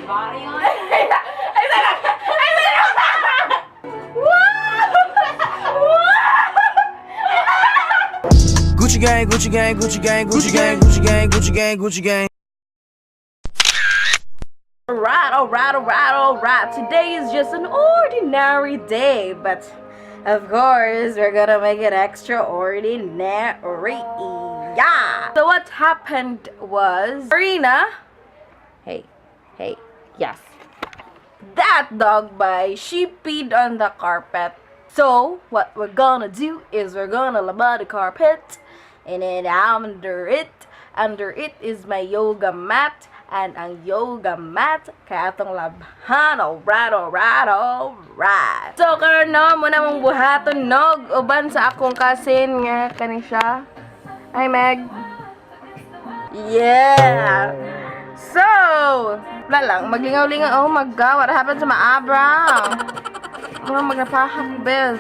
body on it. Gucci gang, Gucci gang, Gucci gang, Gucci gang, Gucci gang, Gucci gang, Gucci gang. Alright. Today is just an ordinary day, but of course, we're gonna make it extraordinary. Yeah! So what happened was, Marina, hey, yes. That dog she peed on the carpet. So, what we're gonna do is we're gonna laba the carpet, and then under it is my yoga mat. And ang yoga mat, kaya itong labhan, alright. So, karon no, muna mong buhaton nog, uban sa akong kasin nga, kani siya. Hi, Meg. Yeah! So, wala lang, maglingaw-lingaw, oh my God, what happened to my eyebrow? Muna magnapahak, Bez.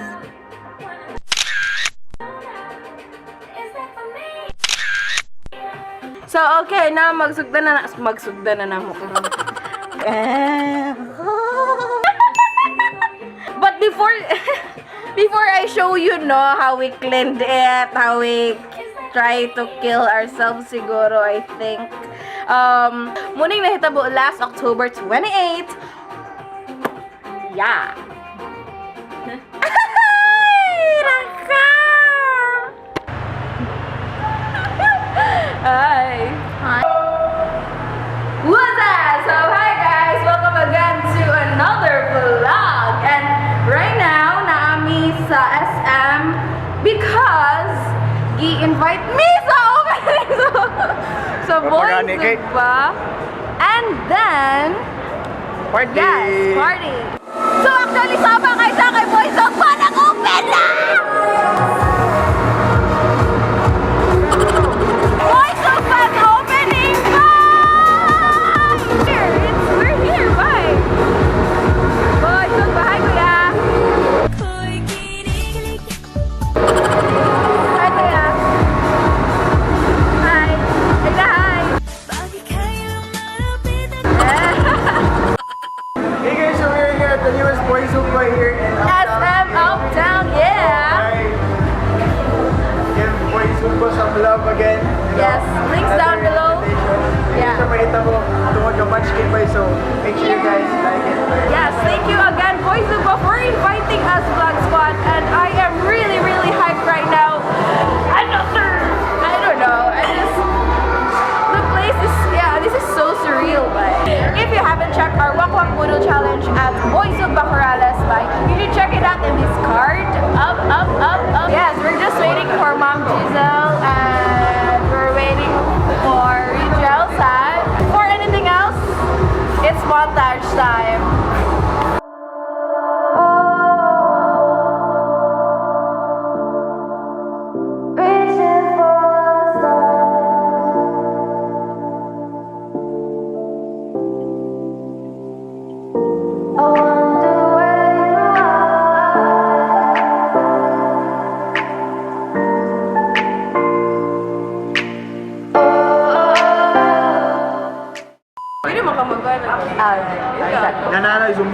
So, okay, na magsugdan na mo. But before I show you, no, how we cleaned it, how we try to kill ourselves siguro, I think. Muning nahitabo last October 28. Yeah. Hi. What's up? So hi guys, welcome again to another vlog. And right now, naami sa SM because i-invite me sa opening sa Boys ZUGBA. And then Party! Yes, party. So actually, sama kayo sa kay Boys ZUGBA nag-open na! Love again. Yes, links down below. Yeah. Munchkin, so make sure you guys like it. Yes, thank you again, Boys ZUGBA, for inviting us, Vlog Squad, and I am really hyped right now. I don't know. The place is, this is so surreal, but if you haven't checked our Wak Wak Poodle Challenge at Boys ZUGBA Corrales, you should check it out in this card. Up. Yes, we're just waiting for Mom Giselle, and we're waiting for Rigel side. For anything else, it's montage time.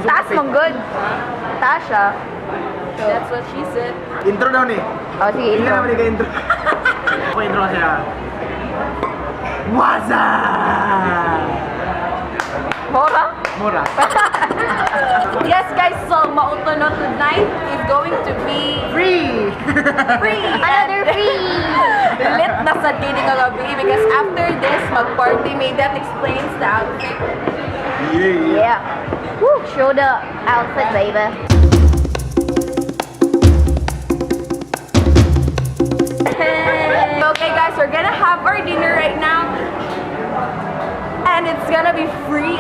Taas mong good. Tasha. That's what she said. Intro daw ni. Oh, sige, Hindi intro. naman intro. Ako intro kasi na. What's up? Mora. Yes guys, so mautono tonight is going to be Free! Another free! Lit na sa dini nga gabi because after this, mag-party made that explains the outfit. Yeah. Woo, show the outfit, baby. Okay guys, we're gonna have our dinner right now. And it's gonna be free.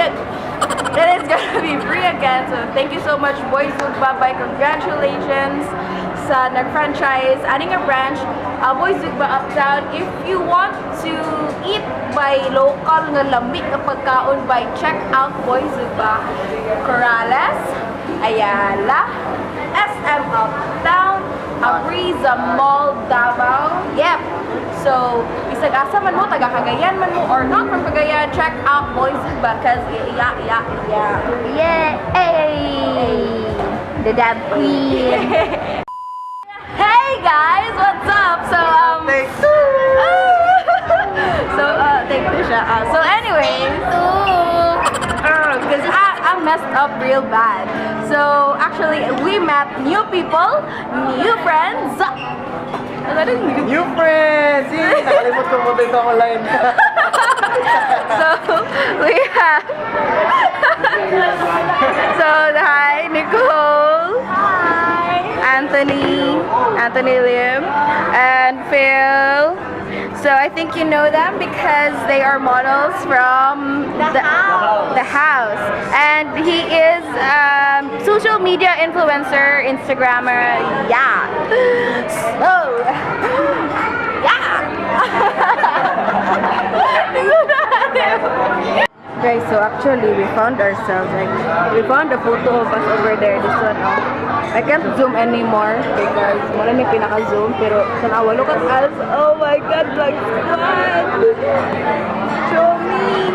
So thank you so much, Boys ZUGBA. Congratulations sa nag-franchise aning a branch, Boys ZUGBA Uptown. If you want to eat by local nga lamig na pagkaon check out Boys ZUGBA Corrales, Ayala, SM Uptown, Abriza Mall, Davao. Yep. So, isag asa man mo, taga Cagayan man mo, or not from Cagayan, check out Boys ZUGBA, cause yeah, hey, the dab queen. Hey guys, what's up? So, take two siya. So anyways, because I messed up real bad. So actually, we met new people, new friends. New friends! Nakalimot ko mo dito online. So we have hi Nicole, hi Anthony Lim, and Phil. So I think you know them because they are models from the house. And he is social media influencer, Instagrammer, yeah. So, yeah. Guys, so actually we found ourselves, like, we found a photo of us over there, this one, I can't zoom anymore because wala na pinaka-zoom, pero sanawa, look at us, oh my god, like, what? Show me!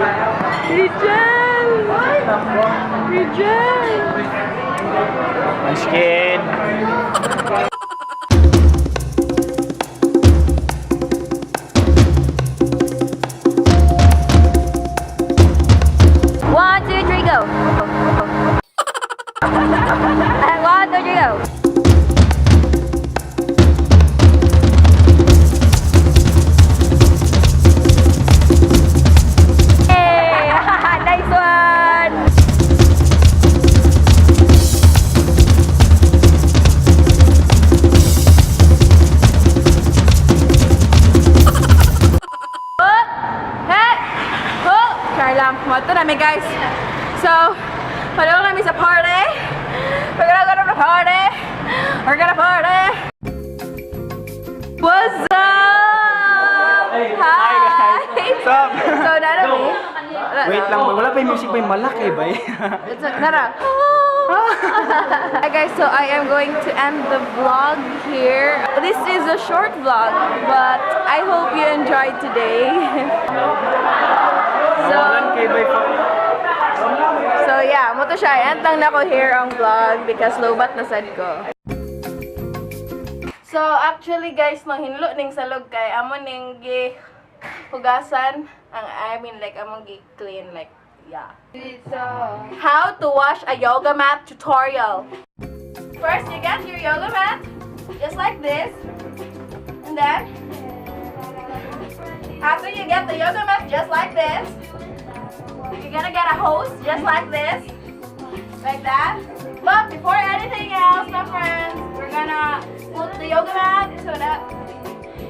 Rigel! Munchkin! One, two, three, go! And 1, 2, 3, go! Hey! Nice one! Oh! Hey! Oh! Try lang. Mato na guys. So, hello kami sa party. We're gonna go to the party. We're gonna party. What's up? Hey, Hi. What's up? So, nara me. Wait lang, wala pa yung music ba yung malaki ba eh? It's a, nara. Hi guys, so I am going to end the vlog here. This is a short vlog, but I hope you enjoyed today. So yeah, mo to siya. Antang na ko here ang vlog because lobat na sad ko. So actually guys, no hinlo ning salog kay amo ning gi hugasan ang like among gi clean like yeah. So how to wash a yoga mat tutorial. First you get your yoga mat just like this. And then after you get the yoga mat just like this, you're gonna get a hose just like this, like that. But before anything else, my friends, we're gonna put the yoga mat into that,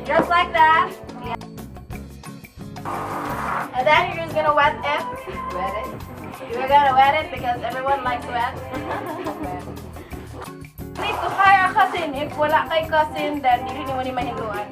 just like that. Yeah. And then you're just gonna wet it. You're gonna wet it because everyone likes wet. Need to hire a cousin. If wala kay cousin, then hindi mo ni mahiluan.